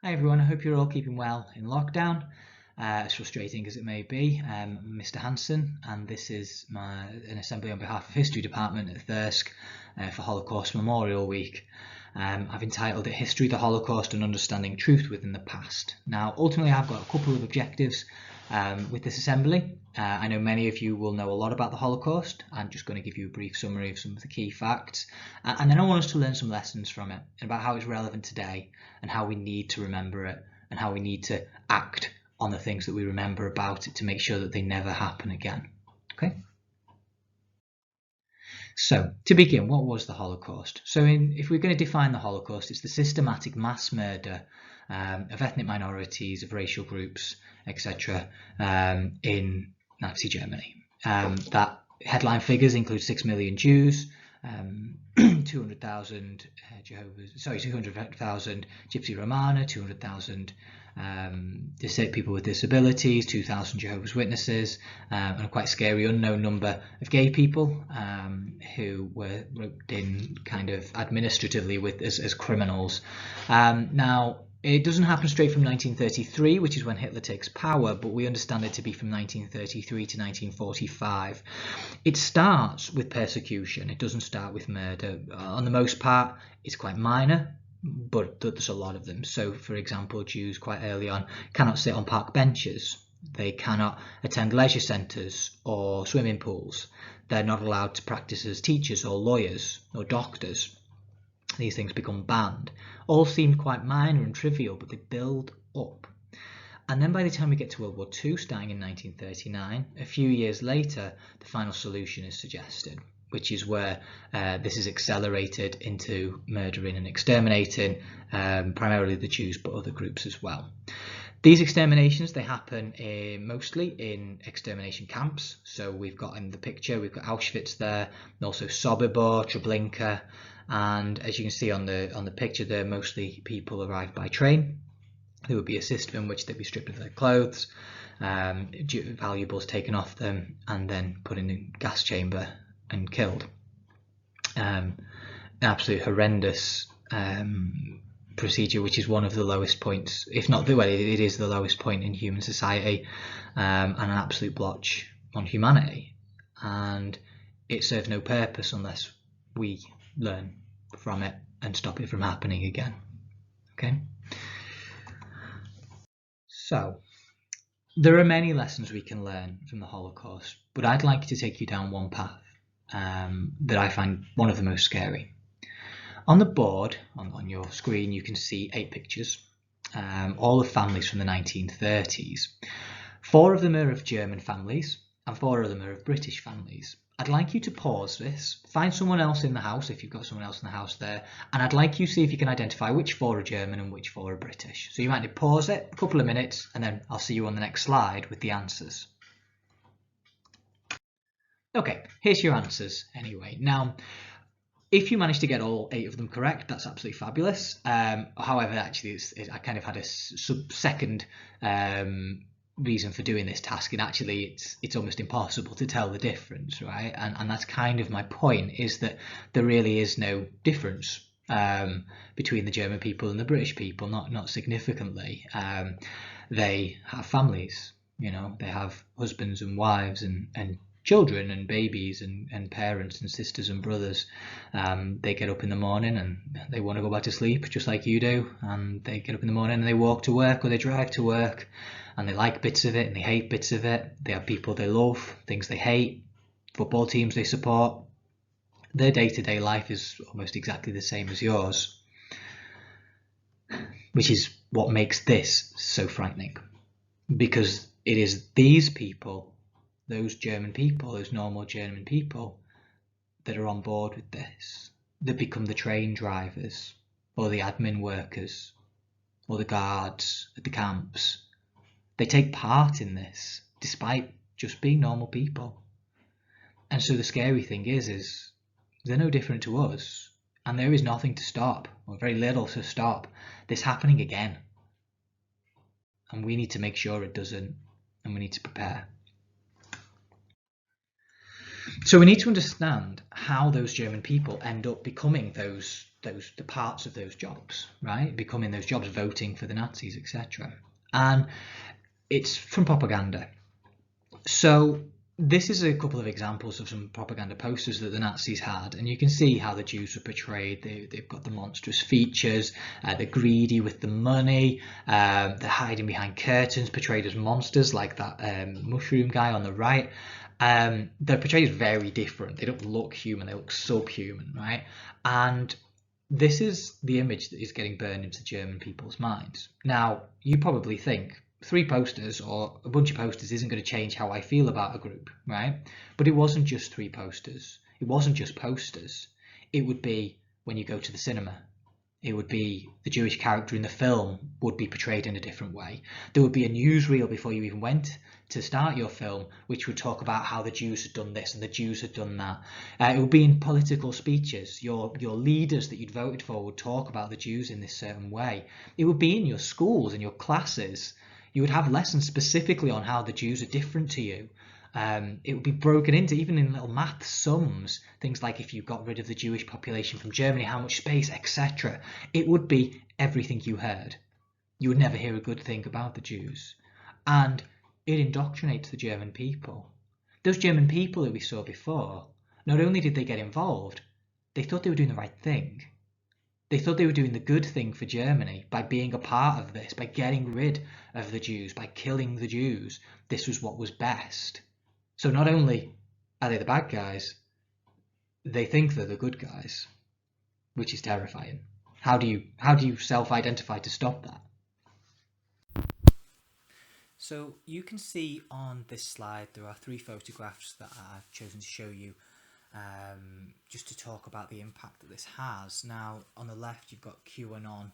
Hi everyone, I hope you're all keeping well in lockdown, as frustrating as it may be. I'm Mr. Hanson, and this is an assembly on behalf of History Department at Thirsk for Holocaust Memorial Week. I've entitled it History, the Holocaust and Understanding Truth Within the Past. Now, ultimately I've got a couple of objectives with this assembly. I know many of you will know a lot about the Holocaust. I'm just going to give you a brief summary of some of the key facts, and then I want us to learn some lessons from it and about how it's relevant today and how we need to remember it and how we need to act on the things that we remember about it to make sure that they never happen again. Okay? So, to begin, what was the Holocaust? So if we're going to define the Holocaust, it's the systematic mass murder of ethnic minorities, of racial groups, etc. In Nazi Germany. That headline figures include 6 million Jews, 200,000 200,000 Gypsy Romana, 200,000 people with disabilities, 2,000 Jehovah's Witnesses, and a quite scary unknown number of gay people who were roped in kind of administratively as criminals. Now, it doesn't happen straight from 1933, which is when Hitler takes power, but we understand it to be from 1933 to 1945. It starts with persecution. It doesn't start with murder. On the most part, it's quite minor, but there's a lot of them. So, for example, Jews quite early on cannot sit on park benches. They cannot attend leisure centres or swimming pools. They're not allowed to practice as teachers or lawyers or doctors. These things become banned. All seem quite minor and trivial, but they build up. And then by the time we get to World War II, starting in 1939, a few years later, the final solution is suggested, which is where this is accelerated into murdering and exterminating primarily the Jews, but other groups as well. These exterminations, they happen mostly in extermination camps. So we've got in the picture, we've got Auschwitz there, and also Sobibor, Treblinka, and as you can see on the picture there, mostly people arrived by train. There would be a system in which they'd be stripped of their clothes, valuables taken off them, and then put in a gas chamber and killed. An absolutely horrendous procedure, which is one of the lowest points, if not the way, it is the lowest point in human society, and an absolute blotch on humanity. And it serves no purpose unless we learn from it and stop it from happening again. Okay? So, there are many lessons we can learn from the Holocaust, but I'd like to take you down one path that I find one of the most scary. On the board, on your screen, you can see 8 pictures, all of families from the 1930s. 4 of them are of German families, and 4 of them are of British families. I'd like you to pause this, find someone else in the house, if you've got someone else in the house there, and I'd like you to see if you can identify which 4 are German and which 4 are British. So you might need to pause it a couple of minutes, and then I'll see you on the next slide with the answers. Okay, here's your answers anyway. Now, if you manage to get all 8 of them correct, that's absolutely fabulous. However, actually, I kind of had a second reason for doing this task, and actually it's almost impossible to tell the difference, right? And that's kind of my point, is that there really is no difference between the German people and the British people, not significantly. They have families, you know, they have husbands and wives and children and babies and parents and sisters and brothers. They get up in the morning and they want to go back to sleep just like you do, and they get up in the morning and they walk to work or they drive to work, and they like bits of it and they hate bits of it. They have people they love, things they hate, football teams they support. Their day-to-day life is almost exactly the same as yours, which is what makes this so frightening, because it is these people, those German people, those normal German people, that are on board with this, that become the train drivers or the admin workers or the guards at the camps. They take part in this despite just being normal people. And so the scary thing is they're no different to us, and there is nothing to stop, or very little to stop this happening again. And we need to make sure it doesn't, and we need to prepare. So we need to understand how those German people end up becoming those the parts of those jobs, right? Becoming those jobs, voting for the Nazis, etc. And it's from propaganda. So this is a couple of examples of some propaganda posters that the Nazis had, and you can see how the Jews were portrayed. They've got the monstrous features, they're greedy with the money, they're hiding behind curtains, portrayed as monsters like that mushroom guy on the right. They're portrayed as very different. They don't look human, they look subhuman, right? And this is the image that is getting burned into German people's minds. Now, you probably think 3 posters or a bunch of posters isn't going to change how I feel about a group, right? But it wasn't just 3 posters. It wasn't just posters. It would be when you go to the cinema. It would be the Jewish character in the film would be portrayed in a different way. There would be a newsreel before you even went to start your film, which would talk about how the Jews had done this and the Jews had done that. It would be in political speeches. Your leaders that you'd voted for would talk about the Jews in this certain way. It would be in your schools and your classes. You would have lessons specifically on how the Jews are different to you. It would be broken into, even in little math sums, things like if you got rid of the Jewish population from Germany, how much space, etc. It would be everything you heard. You would never hear a good thing about the Jews. And it indoctrinates the German people. Those German people that we saw before, not only did they get involved, they thought they were doing the right thing. They thought they were doing the good thing for Germany by being a part of this, by getting rid of the Jews, by killing the Jews. This was what was best. So not only are they the bad guys, they think they're the good guys, which is terrifying. How do you self-identify to stop that? So you can see on this slide there are 3 photographs that I've chosen to show you, just to talk about the impact that this has. Now, on the left you've got QAnon,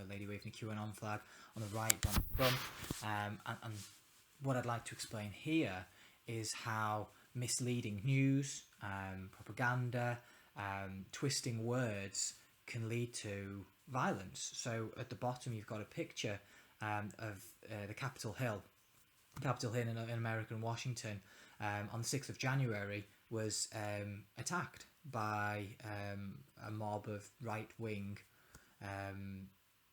a lady waving a QAnon flag. On the right, Donald Trump. And what I'd like to explain here is how misleading news, propaganda, twisting words can lead to violence. So at the bottom you've got a picture of the Capitol Hill in America, in Washington, on the 6th of January was attacked by a mob of right-wing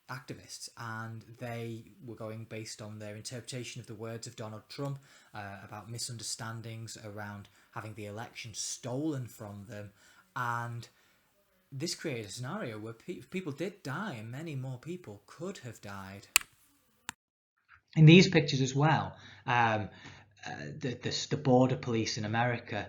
activists, and they were going based on their interpretation of the words of Donald Trump about misunderstandings around having the election stolen from them, and this created a scenario where people did die, and many more people could have died. In these pictures as well, the border police in America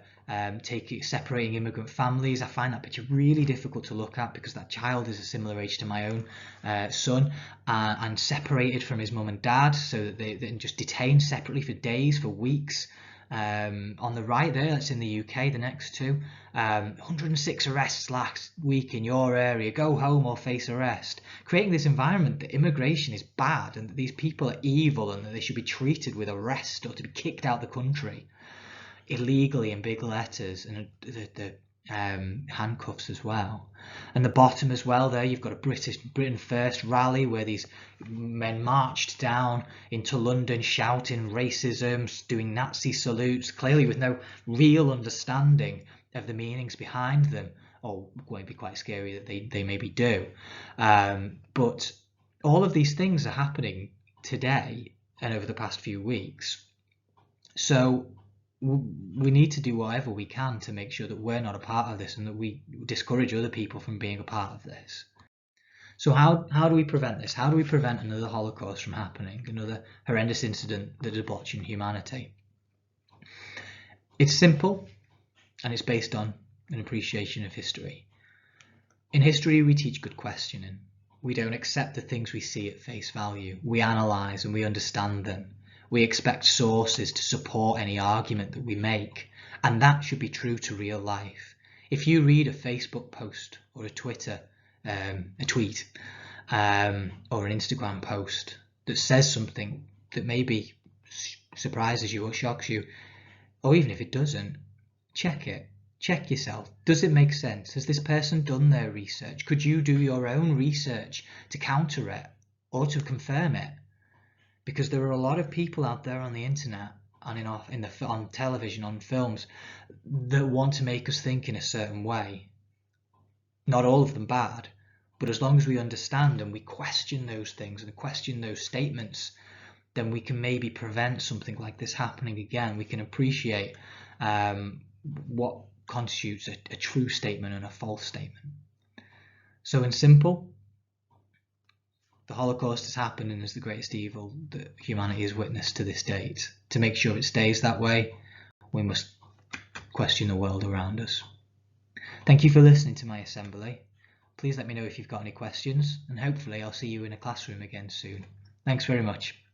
separating immigrant families. I find that picture really difficult to look at because that child is a similar age to my own son, and separated from his mum and dad, so that they're just detained separately for days, for weeks. On the right there, that's in the UK, the next 2. 106 arrests last week in your area. Go home or face arrest. Creating this environment that immigration is bad and that these people are evil and that they should be treated with arrest or to be kicked out the country illegally in big letters, and the handcuffs as well. And the bottom as well there, you've got a Britain First rally where these men marched down into London shouting racism, doing Nazi salutes, clearly with no real understanding of the meanings behind them, or maybe quite scary that they maybe do. But all of these things are happening today and over the past few weeks. So we need to do whatever we can to make sure that we're not a part of this and that we discourage other people from being a part of this. So how do we prevent this? How do we prevent another Holocaust from happening, another horrendous incident that is blotching humanity? It's simple, and it's based on an appreciation of history. In history, we teach good questioning. We don't accept the things we see at face value. We analyse and we understand them. We expect sources to support any argument that we make, and that should be true to real life. If you read a Facebook post or a Twitter, a tweet, or an Instagram post that says something that maybe surprises you or shocks you, or even if it doesn't, check it. Check yourself. Does it make sense? Has this person done their research? Could you do your own research to counter it or to confirm it? Because there are a lot of people out there on the internet and on television, on films, that want to make us think in a certain way. Not all of them bad, But as long as we understand and we question those things and question those statements, then we can maybe prevent something like this happening again. We can appreciate what constitutes a true statement and a false statement. So in simple, the Holocaust has happened and is the greatest evil that humanity has witnessed to this date. To make sure it stays that way, we must question the world around us. Thank you for listening to my assembly. Please let me know if you've got any questions, and hopefully I'll see you in a classroom again soon. Thanks very much.